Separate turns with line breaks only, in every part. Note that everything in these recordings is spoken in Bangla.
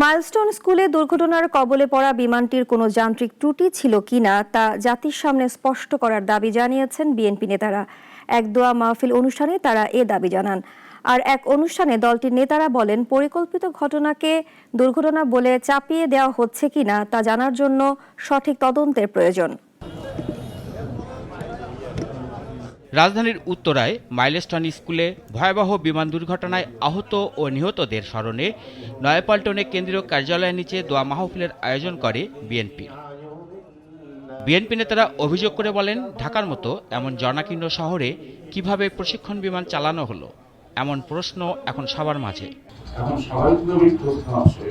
মাইলস্টোন স্কুলে দুর্ঘটনার কবলে পড়া বিমানটির কোনো যান্ত্রিক ত্রুটি ছিল কিনা তা জাতির সামনে স্পষ্ট করার দাবি জানিয়েছেন বিএনপি নেতারা। এক দোয়া মাহফিল অনুষ্ঠানে তারা এ দাবি জানান। আর এক অনুষ্ঠানে দলটির নেতারা বলেন, পরিকল্পিত ঘটনাকে দুর্ঘটনা বলে চাপিয়ে দেওয়া হচ্ছে কিনা তা জানার জন্য সঠিক তদন্তের প্রয়োজন।
রাজধানীর উত্তরায় মাইলস্টোন স্কুলে ভয়াবহ বিমান দুর্ঘটনায় আহত ও নিহতদের স্মরণে নয়াপল্টনে কেন্দ্রীয় কার্যালয়ের নিচে দোয়া মাহফিলের আয়োজন করে বিএনপি। বিএনপি নেতারা অভিযোগ করে বলেন, ঢাকার মতো এমন জনাকীর্ণ শহরে কিভাবে প্রশিক্ষণ বিমান চালানো হলো, এমন প্রশ্ন এখন সবার মাঝে।
এখন স্বাভাবিকভাবেই প্রশ্ন আসে,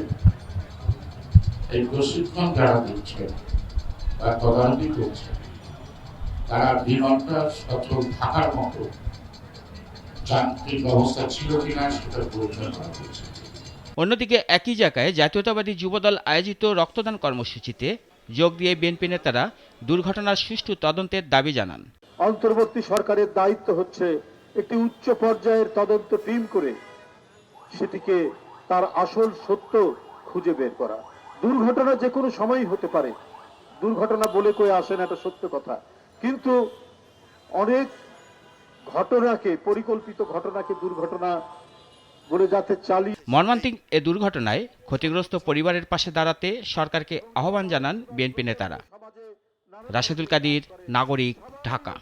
এই প্রশিক্ষণ যারা দিচ্ছে বা তদারকি করছে তারা বিমানটা সচল থাকার মতো যান্ত্রিক ব্যবস্থা ছিল কিনা সেটা পরিচয় করা হয়েছে।
অন্যদিকে একই জায়গায় জাতীয়তাবাদী যুবদল আয়োজিত রক্তদান কর্মসূচিতে যোগ দিয়ে বিএনপি নেতারা দুর্ঘটনার সুষ্ঠু তদন্তের দাবি জানান।
অন্তর্বর্তী সরকারের দায়িত্ব হচ্ছে একটি উচ্চ পর্যায়ের তদন্ত টিম করে সেটিকে তার আসল সত্য খুঁজে বের করা। দুর্ঘটনা যে কোনো সময়ই হতে পারে, দুর্ঘটনা বলে কয়ে আসে না, এটা সত্য কথা, কিন্তু অনেক ঘটনাকে, পরিকল্পিত ঘটনাকে দুর্ঘটনা বলে যাতে চালিয়ে।
মর্মান্তিক এ দুর্ঘটনায় ক্ষতিগ্রস্ত পরিবারের পাশে দাঁড়াতে সরকারকে আহ্বান জানান বিএনপি নেতারা। রাশেদুল কাদির, নাগরিক, ঢাকা।